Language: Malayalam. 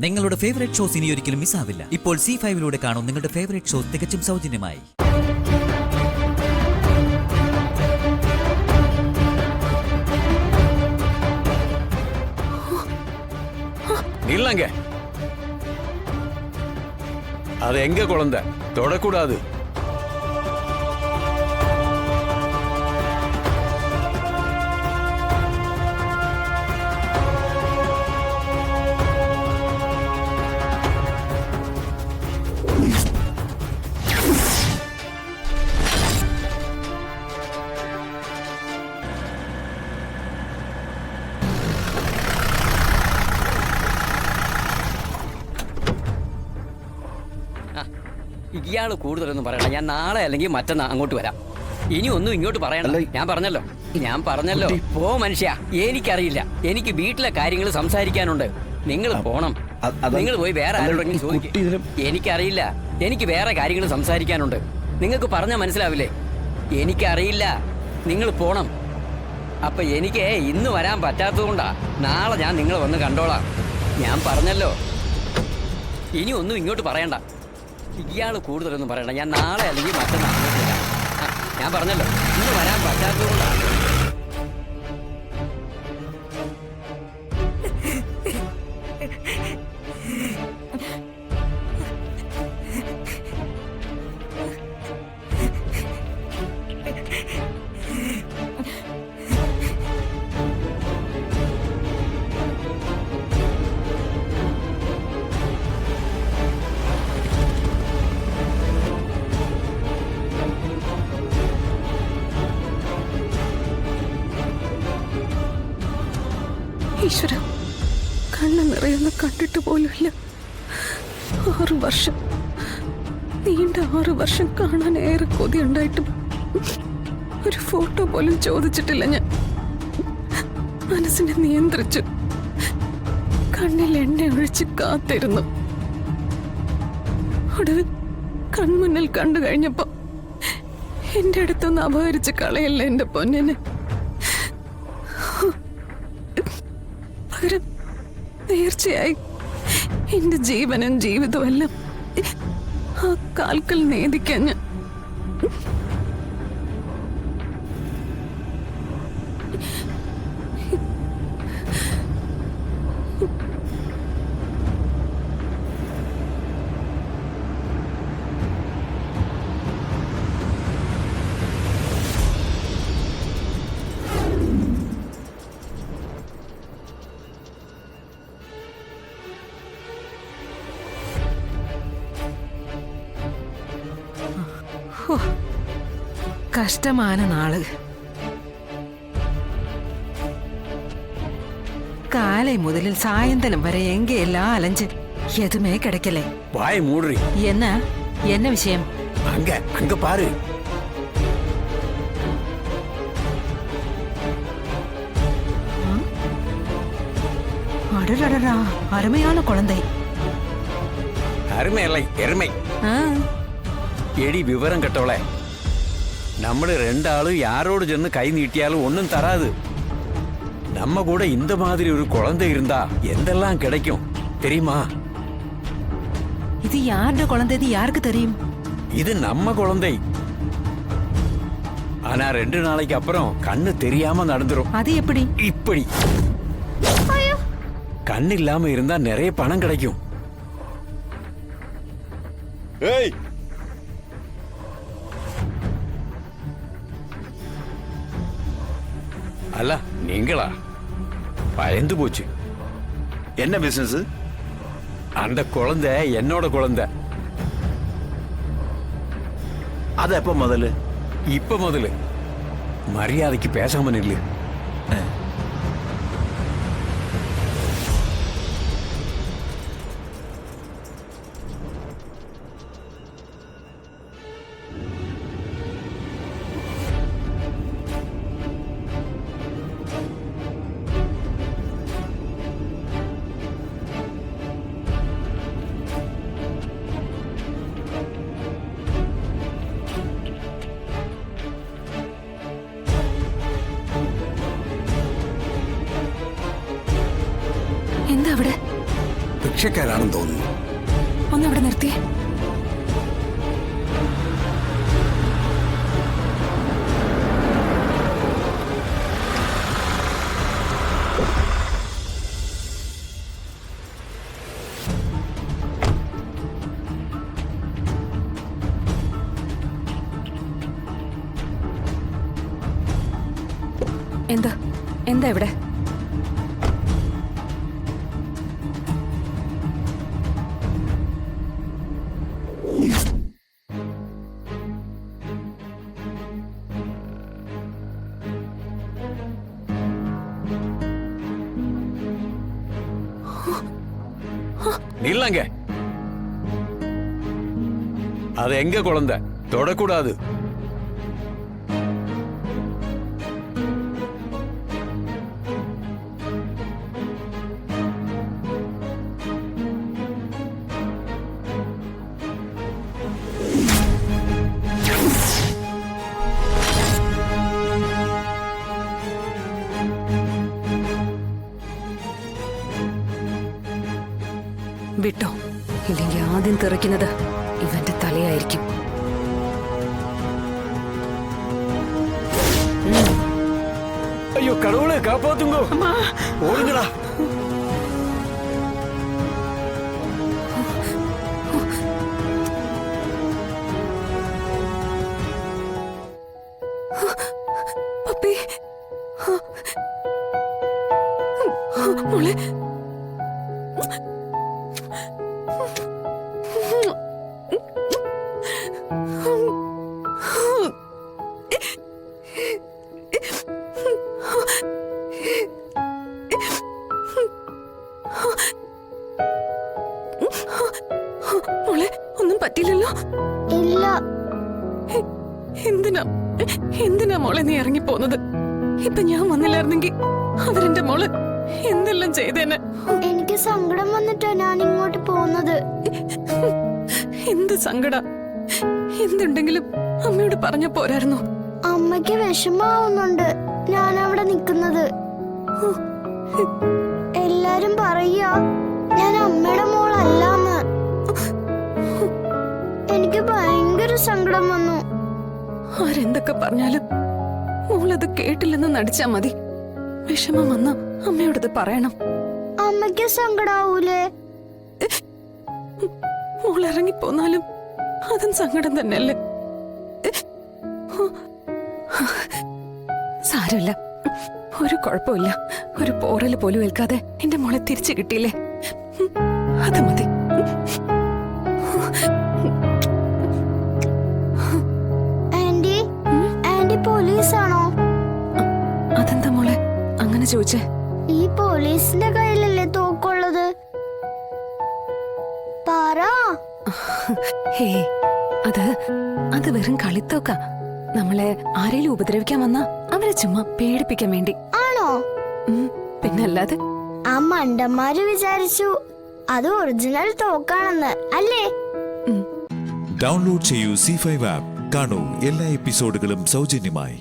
നിങ്ങളുടെ ഫേവറേറ്റ് ഷോസ് ഇനി ഒരിക്കലും മിസ്സാവില്ല. ഇപ്പോൾ C5 കാണും നിങ്ങളുടെ ഫേവറേറ്റ് ഷോസ് തികച്ചും സൗജന്യമായി. நில்லங்க. அது எங்க குழந்தை? தொடக்கூடாது. ഇയാള് കൂടുതലൊന്നും പറയണ്ട. ഞാൻ നാളെ അല്ലെങ്കിൽ മറ്റന്നാ അങ്ങോട്ട് വരാം. ഇനി ഒന്നും ഇങ്ങോട്ട് പറയണ്ട. ഞാൻ പറഞ്ഞല്ലോ പോ മനുഷ്യ. എനിക്കറിയില്ല. എനിക്ക് വീട്ടിലെ കാര്യങ്ങൾ സംസാരിക്കാനുണ്ട്. നിങ്ങൾ പോണം. നിങ്ങൾ പോയി വേറെ ആരോടെങ്കിലും ചോദിക്കും. എനിക്കറിയില്ല. എനിക്ക് വേറെ കാര്യങ്ങൾ സംസാരിക്കാനുണ്ട്. നിങ്ങൾക്ക് പറഞ്ഞാൽ മനസ്സിലാവില്ലേ? എനിക്കറിയില്ല. നിങ്ങൾ പോണം. അപ്പൊ എനിക്ക് ഇന്ന് വരാൻ പറ്റാത്തതുകൊണ്ടാ നാളെ ഞാൻ നിങ്ങളെ വന്ന് കണ്ടോളാം. ഞാൻ പറഞ്ഞല്ലോ ഇനി ഒന്നും ഇങ്ങോട്ട് പറയണ്ട. ഇയാള് കൂടുതലൊന്നും പറയണ്ട. ഞാൻ നാളെ അല്ലെങ്കിൽ മറ്റന്നാൾ ഞാൻ പറഞ്ഞല്ലോ ഇന്ന് വരാൻ പറ്റാത്തതുകൊണ്ടാണ്. ഈശ്വര, കണ്ണ് നിറയൊന്ന് കണ്ടിട്ട് പോലുമില്ല. 6 വർഷം, നീണ്ട 6 വർഷം കാണാൻ ഏറെ കൊതിയുണ്ടായിട്ടും ഒരു ഫോട്ടോ പോലും ചോദിച്ചിട്ടില്ല. ഞാൻ മനസ്സിനെ നിയന്ത്രിച്ചു. കണ്ണിൽ എണ്ണ ഒഴിച്ച് കാത്തിരുന്നു. ഒടുവിൽ കൺമുന്നിൽ കണ്ടു കഴിഞ്ഞപ്പോ എന്റെ അടുത്തൊന്ന് അപഹരിച്ച് കളയല്ല എന്റെ പൊന്നിനെ. പകരം തീർച്ചയായി എന്റെ ജീവനും ജീവിതവും എല്ലാം ആ കാൽക്കൽ നേദിക്കാൻ ഞാൻ. കഷ്ടமான നാള്. காலை முதலில் சாயந்தரம் வரை எங்க எல்லாம் அலைஞ்சு எதுவுமே கிடைக்கல. வாய் மூடுறி. என்ன என்ன விஷயம்? அங்க அங்க பாரு. அடடடடா, அருமையான குழந்தை. அருமை இல்லை, எருமை. എടി വിവരം കെട്ടോളെ, നമ്മള് രണ്ടാളും യാരോട് ചെന്ന് കൈ നീട്ടിയാലും ഒന്നും തരാത്. നമ്മ കൂടെ இந்த மாதிரி ஒரு குழந்தை இருந்தா എന്തെല്ലാം கிடைக்கும் தெரியுமா? இது யாருடைய குழந்தை? யாருக்கு தெரியும்? இது நம்ம குழந்தை. ஆனா 2 நாளைக்கு அப்புறம் கண்ணு தெரியாம நடந்துரும். அது எப்படி? இப்படி கண்ணு இல்லாம இருந்தா நிறைய பணம் கிடைக்கும். ஏய், அல்ல நீங்களா? பயந்து போச்சு. என்ன பிசினஸ்? அந்த குழந்தை என்னோட குழந்தை. அது எப்ப முதல்ல? இப்ப முதல்ல. மரியாதைக்கு பேசாம நில்லு. ഭിക്ഷക്കാരാണെന്ന് തോന്നുന്നു. ഒന്നവിടെ നിർത്തിയേ. എന്താ എന്താ ഇവിടെ? நில்லங்க. அது எங்க குழந்தை? தொடக்கூடாது. വിട്ടോ, ഇല്ലെങ്കിൽ ആദ്യം തെറിക്കുന്നത് ഇവന്റെ തലയായിരിക്കും. ஐயோ கடவுளே காப்பாத்துங்க. ஓடுங்கடா. പപ്പി, മോളെ, മോളെ ഒന്നും പറ്റില്ലല്ലോ? ഇല്ല. എന്തിനാ മോളെ നീ ഇറങ്ങിപ്പോന്നത്? ഇപ്പൊ ഞാൻ വന്നില്ലായിരുന്നെങ്കിൽ അവരെന്റെ മോള് എന്തെല്ലാം ചെയ്തേനെ. എനിക്ക് സങ്കടം വന്നിട്ടാ ഞാൻ ഇങ്ങോട്ട് പോകുന്നത്. എന്ത് സങ്കട? എന്തുണ്ടെങ്കിലും അമ്മയോട് പറഞ്ഞ പോരായിരുന്നോ? അമ്മയ്ക്ക് വിഷമാവുന്നുണ്ട് ഞാൻ അവിടെ നിക്കുന്നത്. എല്ലാരും പറയാ ഞാൻ അമ്മയുടെ മോളല്ലാന്ന്. എനിക്ക് ഭയങ്കര സങ്കടം വന്നു. ആരെന്തൊക്കെ പറഞ്ഞാലും മോളത് കേട്ടില്ലെന്ന് നടിച്ചാ മതി. വിഷമം വന്ന അമ്മയോടത് പറയണം. അമ്മയ്ക്ക് സങ്കടാവൂലേ? മോൾ ഇറങ്ങിപ്പോന്നാലും അതും സങ്കടം തന്നെയല്ലേ? സാരമില്ല, ഒരു കുഴപ്പമില്ല. ഒരു പോറല് പോലും ഏൽക്കാതെ എന്റെ മോളെ തിരിച്ചു കിട്ടിയില്ലേ, അത് മതി. ആന്റി, ആന്റി പോലീസാണോ? അതെന്താ മോളെ അങ്ങനെ ചോദിച്ചേ? ഈ പോലീസിന്റെ കയ്യിലല്ലേ തോക്കുള്ളത്? പറ. ഹേ, അത് വെറും കളിത്തോക്ക. നമ്മളെ ആരെങ്കിലും ഉപദ്രവിക്കാൻ വന്നാ അവരെ ചുമ്മാ പേടിപ്പിക്കാൻ വേണ്ടി. ആണോ? പിന്നല്ലാതെ. ആ മണ്ടന്മാര് വിചാരിച്ചു അത് ഒറിജിനൽ തോക്കാണെന്ന് അല്ലേ? ഡൗൺലോഡ് ചെയ്യൂ C5 ആപ്പ്. കാണൂ എല്ലാ എപ്പിസോഡുകളും സൗജന്യമായി.